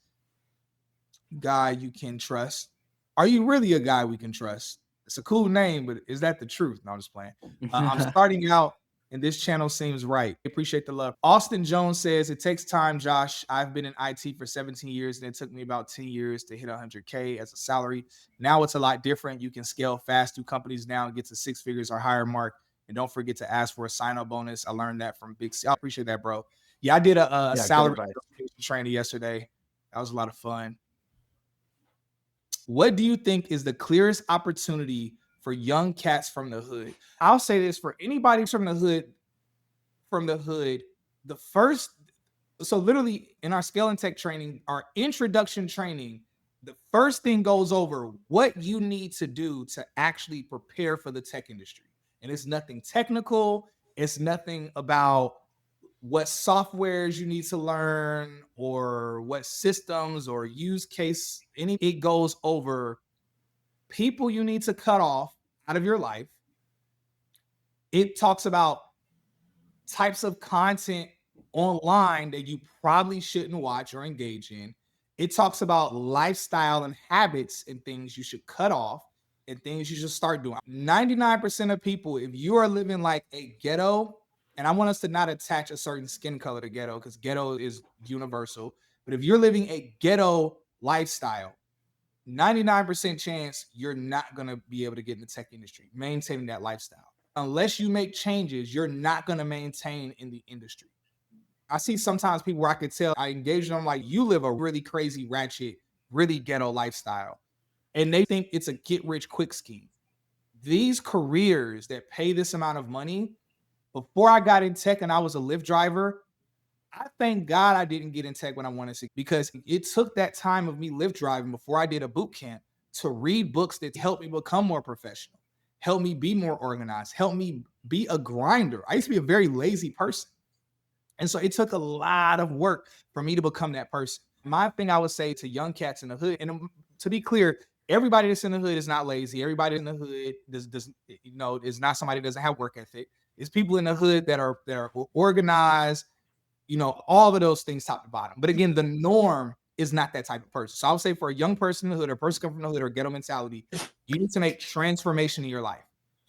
Guy you can trust. Are you really a guy we can trust? It's a cool name, but is that the truth? No, I'm just playing. I'm starting out, and this channel seems right. Appreciate the love. Austin Jones says, it takes time, Josh. I've been in IT for 17 years, and it took me about 10 years to hit 100K as a salary. Now it's a lot different. You can scale fast through companies now and get to 6 figures or higher mark. And don't forget to ask for a sign-up bonus. I learned that from Big C. I appreciate that, bro. Yeah, I did a salary training yesterday. That was a lot of fun. What do you think is the clearest opportunity for young cats from the hood? I'll say this for anybody from the hood, the first, so literally in our scale and tech training, our introduction training, the first thing goes over what you need to do to actually prepare for the tech industry. And it's nothing technical. It's nothing about what softwares you need to learn or what systems or use case. It goes over people you need to cut off out of your life. It talks about types of content online that you probably shouldn't watch or engage in. It talks about lifestyle and habits and things you should cut off and things you should start doing. 99% of people, if you are living like a ghetto, and I want us to not attach a certain skin color to ghetto, because ghetto is universal, but if you're living a ghetto lifestyle, 99% chance you're not going to be able to get in the tech industry, maintaining that lifestyle. Unless you make changes, you're not going to maintain in the industry. I see sometimes people where I could tell, I engage them like, you live a really crazy, ratchet, really ghetto lifestyle. And they think it's a get rich quick scheme. These careers that pay this amount of money, before I got in tech and I was a Lyft driver, I thank God I didn't get in tech when I wanted to, because it took that time of me Lyft driving before I did a boot camp to read books that helped me become more professional, help me be more organized, help me be a grinder. I used to be a very lazy person. And so it took a lot of work for me to become that person. My thing I would say to young cats in the hood, and to be clear, everybody that's in the hood is not lazy. Everybody in the hood is not somebody that doesn't have work ethic. It's people in the hood that are organized, all of those things top to bottom. But again, the norm is not that type of person. So I would say for a young person in the hood, or a person coming from the hood, or ghetto mentality, you need to make transformation in your life.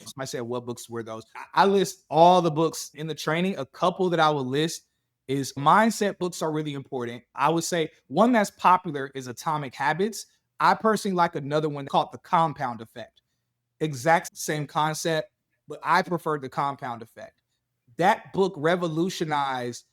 Somebody said, what books were those? I list all the books in the training. A couple that I would list is mindset books are really important. I would say one that's popular is Atomic Habits. I personally like another one called The Compound Effect. Exact same concept, but I prefer The Compound Effect. That book revolutionized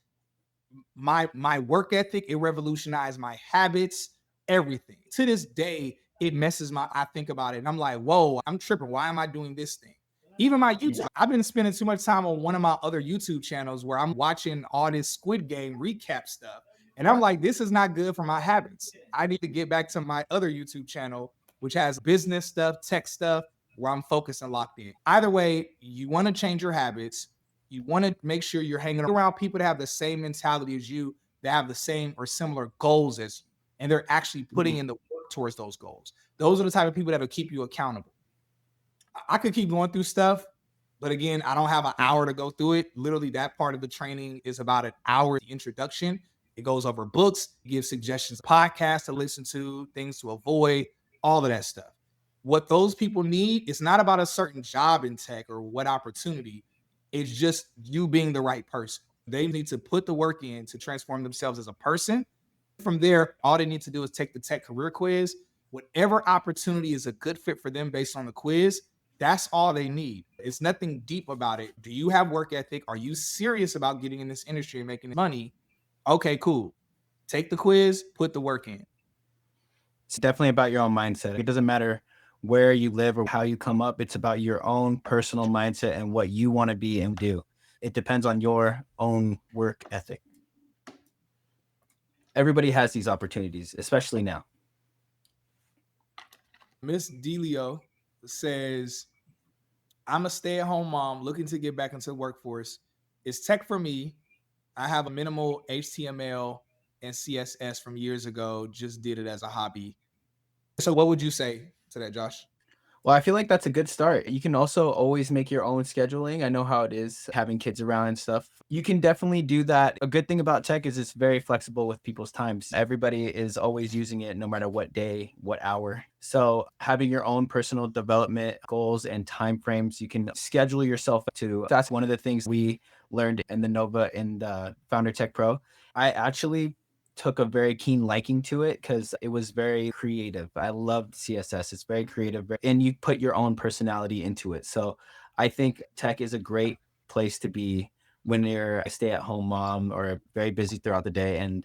my work ethic. It revolutionized my habits, everything. To this day, it messes I think about it and I'm like, whoa, I'm tripping. Why am I doing this thing? Even my YouTube, I've been spending too much time on one of my other YouTube channels where I'm watching all this Squid Game recap stuff. And I'm like, this is not good for my habits. I need to get back to my other YouTube channel, which has business stuff, tech stuff, where I'm focused and locked in. Either way, you want to change your habits. You want to make sure you're hanging around people that have the same mentality as you, that have the same or similar goals as you, and they're actually putting Mhm. in the work towards those goals. Those are the type of people that will keep you accountable. I could keep going through stuff, but again, I don't have an hour to go through it. Literally, that part of the training is about an hour introduction. It goes over books, gives suggestions, podcasts to listen to, things to avoid, all of that stuff. What those people need is not about a certain job in tech or what opportunity. It's just you being the right person. They need to put the work in to transform themselves as a person. From there, all they need to do is take the tech career quiz. Whatever opportunity is a good fit for them based on the quiz, that's all they need. It's nothing deep about it. Do you have work ethic? Are you serious about getting in this industry and making money? Okay, cool. Take the quiz, put the work in. It's definitely about your own mindset. It doesn't matter where you live or how you come up. It's about your own personal mindset and what you want to be and do. It depends on your own work ethic. Everybody has these opportunities, especially now. Miss Delio says, I'm a stay-at-home mom looking to get back into the workforce. It's tech for me. I have a minimal HTML and CSS from years ago. Just did it as a hobby. So what would you say to that, Josh? Well, I feel like that's a good start. You can also always make your own scheduling. I know how it is having kids around and stuff. You can definitely do that. A good thing about tech is it's very flexible with people's times. Everybody is always using it no matter what day, what hour. So, having your own personal development goals and timeframes, you can schedule yourself to. That's one of the things we learned in the Nova and the Founder Tech Pro. I actually took a very keen liking to it because it was very creative. I loved CSS. It's very creative and you put your own personality into it. So I think tech is a great place to be when you're a stay-at-home mom or very busy throughout the day, and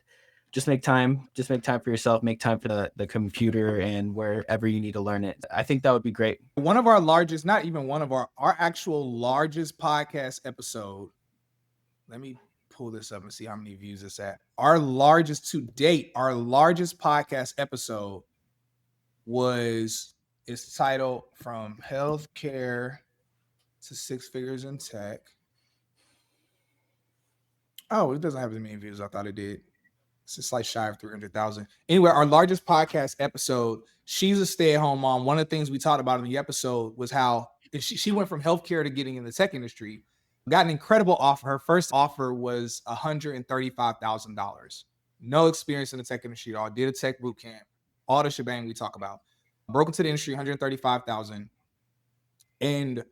just make time for yourself, make time for the computer and wherever you need to learn it. I think that would be great. One of our largest, not even one of our actual largest podcast episode. Let me pull this up and see how many views it's at. Our largest to date, our largest podcast episode was it's titled From Healthcare to Six Figures in Tech. Oh, it doesn't have as many views as I thought it did. It's just like shy of 300,000. Anyway, our largest podcast episode, she's a stay-at-home mom. One of the things we talked about in the episode was how she went from healthcare to getting in the tech industry, got an incredible offer. Her first offer was $135,000. No experience in the tech industry at all. Did a tech boot camp, all the shebang we talk about. Broke into the industry, 135,000. And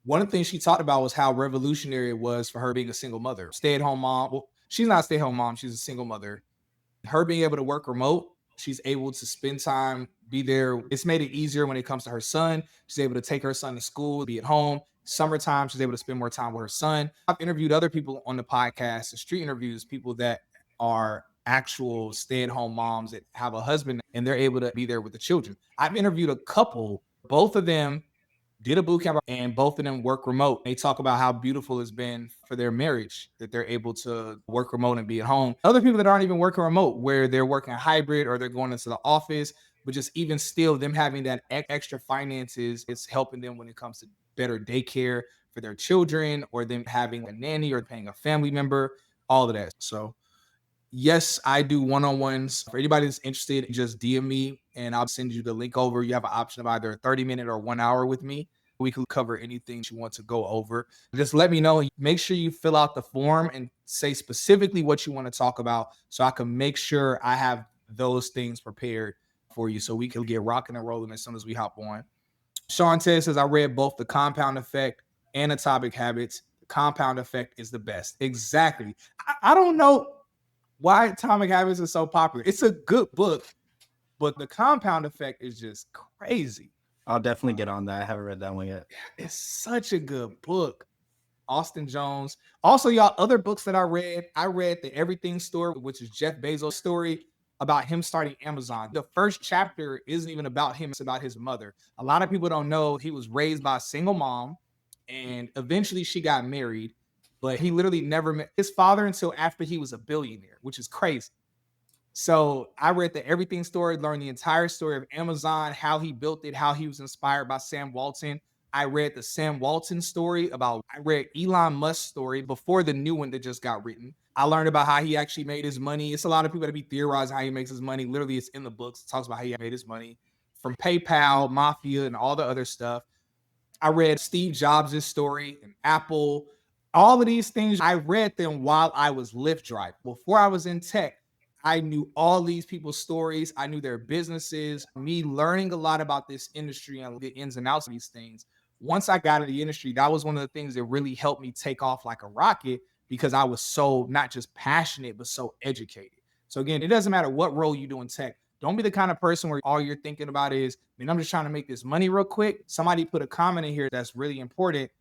one of the things she talked about was how revolutionary it was for her being a single mother, stay-at-home mom. Well, she's not a stay-at-home mom, she's a single mother. Her being able to work remote, she's able to spend time, be there. It's made it easier when it comes to her son. She's able to take her son to school, be at home. Summertime, she's able to spend more time with her son. I've interviewed other people on the podcast, the street interviews, people that are actual stay-at-home moms that have a husband and they're able to be there with the children. I've interviewed a couple, both of them did a boot camp and both of them work remote. They talk about how beautiful it's been for their marriage that they're able to work remote and be at home. Other people that aren't even working remote, where they're working hybrid or they're going into the office, but just even still, them having that extra finances, it's helping them when it comes to better daycare for their children or them having a nanny or paying a family member, all of that. So yes, I do one-on-ones. For anybody that's interested, just DM me and I'll send you the link over. You have an option of either a 30-minute or 1 hour with me. We can cover anything you want to go over. Just let me know. Make sure you fill out the form and say specifically what you want to talk about so I can make sure I have those things prepared for you so we can get rocking and rolling as soon as we hop on. Sean Ted says, I read both The Compound Effect and Atomic Habits. The Compound Effect is the best. Exactly. I don't know why Atomic Habits is so popular. It's a good book, but the compound effect is just crazy. I'll definitely get on that. I haven't read that one yet. It's such a good book. Austin Jones. Also, y'all, other books that I read The Everything Store, which is Jeff Bezos' story about him starting Amazon. The first chapter isn't even about him, it's about his mother. A lot of people don't know he was raised by a single mom, and eventually she got married, but he literally never met his father until after he was a billionaire, which is crazy. So I read the Everything Story, learned the entire story of Amazon, how he built it, how he was inspired by Sam Walton. I read the Sam Walton story I read Elon Musk's story before the new one that just got written. I learned about how he actually made his money. It's a lot of people that be theorizing how he makes his money. Literally, it's in the books. It talks about how he made his money from PayPal, Mafia, and all the other stuff. I read Steve Jobs' story and Apple. All of these things, I read them while I was Lyft driving. Before I was in tech, I knew all these people's stories. I knew their businesses. Me learning a lot about this industry and the ins and outs of these things. Once I got in the industry, that was one of the things that really helped me take off like a rocket because I was so not just passionate, but so educated. So again, it doesn't matter what role you do in tech. Don't be the kind of person where all you're thinking about is, man, I'm just trying to make this money real quick. Somebody put a comment in here that's really important.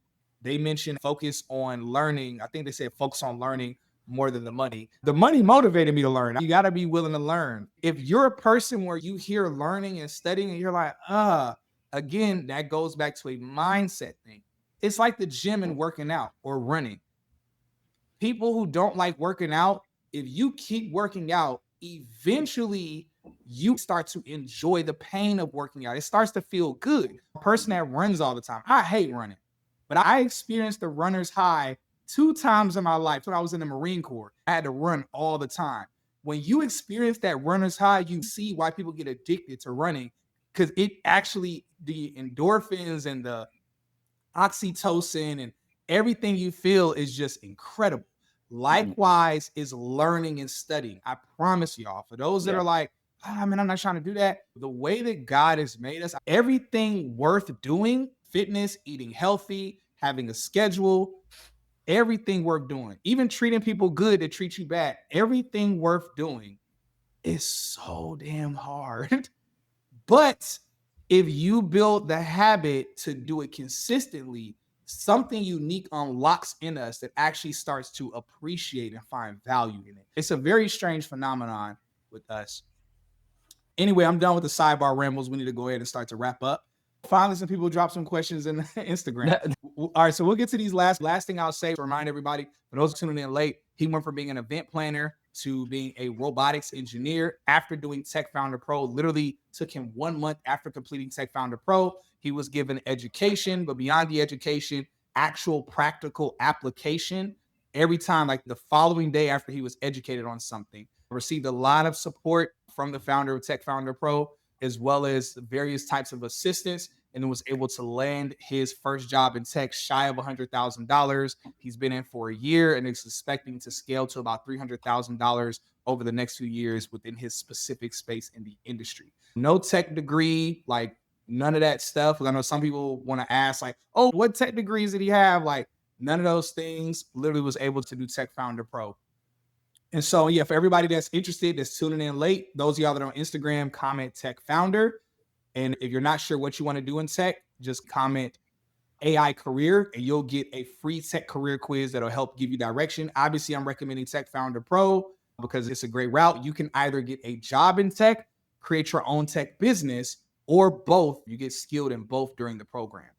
They mentioned focus on learning. I think they said focus on learning more than the money. The money motivated me to learn. You got to be willing to learn. If you're a person where you hear learning and studying and you're like, again, that goes back to a mindset thing. It's like the gym and working out or running. People who don't like working out, if you keep working out, eventually you start to enjoy the pain of working out. It starts to feel good. A person that runs all the time, I hate running, but I experienced the runner's high 2 times in my life. When I was in the Marine Corps, I had to run all the time. When you experience that runner's high, you see why people get addicted to running because it actually, the endorphins and the oxytocin and everything you feel is just incredible. Likewise is learning and studying. I promise y'all, for those that Yeah. are like, man, I'm not trying to do that. The way that God has made us, everything worth doing, fitness, eating healthy, having a schedule, everything worth doing, even treating people good that treat you bad, everything worth doing is so damn hard. But if you build the habit to do it consistently, something unique unlocks in us that actually starts to appreciate and find value in it. It's a very strange phenomenon with us. Anyway, I'm done with the sidebar rambles. We need to go ahead and start to wrap up. Finally, some people drop some questions in Instagram. All right, so we'll get to these last thing I'll say to remind everybody, for those tuning in late, he went from being an event planner to being a robotics engineer after doing Tech Founder Pro. Literally took him 1 month after completing Tech Founder Pro. He was given education, but beyond the education, actual practical application every time, like the following day after he was educated on something. Received a lot of support from the founder of Tech Founder Pro, as well as various types of assistance, and was able to land his first job in tech shy of $100,000. He's been in for a year and is expecting to scale to about $300,000 over the next few years within his specific space in the industry. No tech degree, like none of that stuff. I know some people want to ask, like, oh, what tech degrees did he have? Like, none of those things. Literally was able to do Tech Founder Pro. And so, yeah, for everybody that's interested, that's tuning in late, those of y'all that are on Instagram, comment Tech Founder. And if you're not sure what you want to do in tech, just comment AI career and you'll get a free tech career quiz that'll help give you direction. Obviously, I'm recommending Tech Founder Pro because it's a great route. You can either get a job in tech, create your own tech business, or both. You get skilled in both during the program.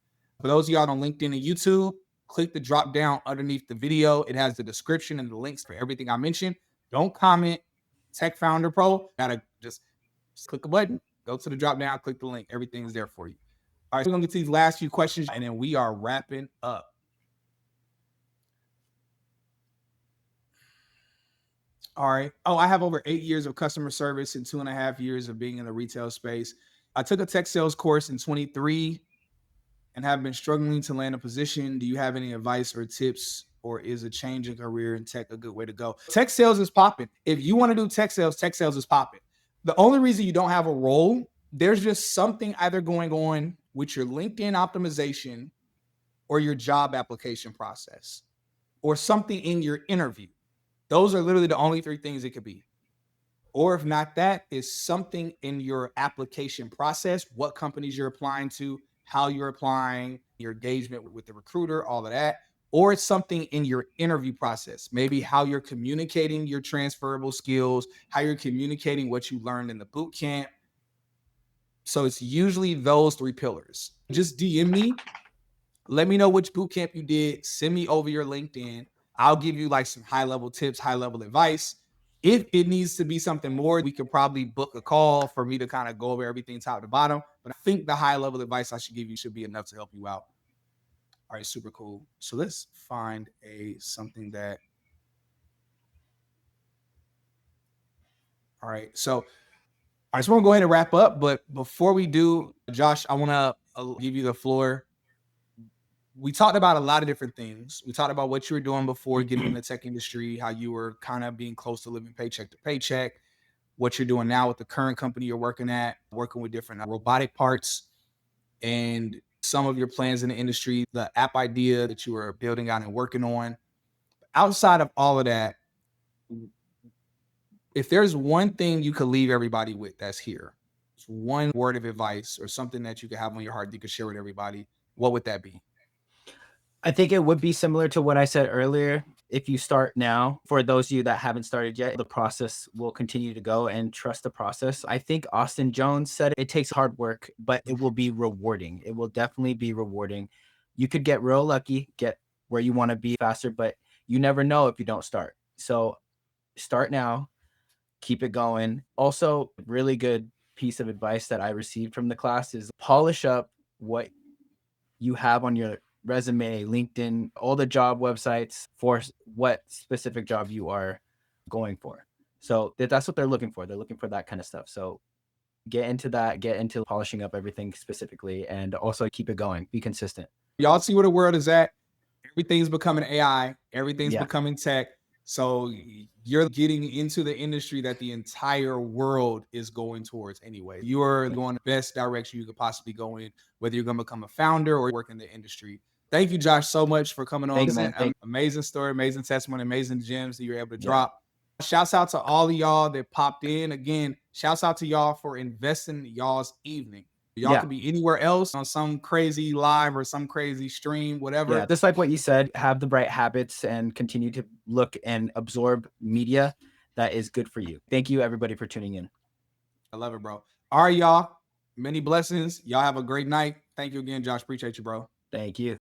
For those of y'all on LinkedIn and YouTube, click the drop down underneath the video. It has the description and the links for everything I mentioned. Don't comment Tech Founder Pro. Gotta just click a button, go to the drop down, click the link. Everything's there for you. All right, so we're gonna get to these last few questions and then we are wrapping up. All right. Oh, I have over 8 years of customer service and 2.5 years of being in the retail space. I took a tech sales course in 23 and have been struggling to land a position. Do you have any advice or tips, or is a change in career in tech a good way to go? Tech sales is popping. If you want to do tech sales is popping. The only reason you don't have a role, there's just something either going on with your LinkedIn optimization or your job application process or something in your interview. Those are literally the only 3 things it could be. Or if not that, is something in your application process, what companies you're applying to, how you're applying, your engagement with the recruiter, all of that. Or it's something in your interview process, maybe how you're communicating your transferable skills, how you're communicating what you learned in the boot camp. So it's usually those 3 pillars. Just DM me. Let me know which boot camp you did. Send me over your LinkedIn. I'll give you like some high level tips, high level advice. If it needs to be something more, we could probably book a call for me to kind of go over everything top to bottom. But I think the high level advice I should give you should be enough to help you out. All right, super cool. So let's find something that. All right, so I just want to go ahead and wrap up. But before we do, Josh, I want to give you the floor. We talked about a lot of different things. We talked about what you were doing before getting in the tech industry, how you were kind of being close to living paycheck to paycheck, what you're doing now with the current company you're working at, working with different robotic parts, and some of your plans in the industry, the app idea that you were building out and working on. Outside of all of that, if there's one thing you could leave everybody with that's here, it's one word of advice or something that you could have on your heart that you could share with everybody, what would that be? I think it would be similar to what I said earlier. If you start now, for those of you that haven't started yet, the process will continue to go, and trust the process. I think Austin Jones said it takes hard work, but it will be rewarding. It will definitely be rewarding. You could get real lucky, get where you want to be faster, but you never know if you don't start. So start now, keep it going. Also, really good piece of advice that I received from the class is polish up what you have on your resume, LinkedIn, all the job websites for what specific job you are going for. So that's what they're looking for. They're looking for that kind of stuff. So get into that, get into polishing up everything specifically, and also keep it going. Be consistent. Y'all see where the world is at. Everything's becoming AI, everything's Yeah. becoming tech. So you're getting into the industry that the entire world is going towards anyway. You are going the best direction you could possibly go in, whether you're going to become a founder or work in the industry. Thank you, Josh, so much for coming on. Thank you, man. Amazing story, amazing testimony, amazing gems that you're able to Yeah. drop. Shouts out to all of y'all that popped in. Again, shouts out to y'all for investing y'all's evening. Y'all could be anywhere else on some crazy live or some crazy stream, whatever. Yeah, just like what you said, have the right habits and continue to look and absorb media that is good for you. Thank you, everybody, for tuning in. I love it, bro. All right, y'all. Many blessings. Y'all have a great night. Thank you again, Josh. Appreciate you, bro. Thank you.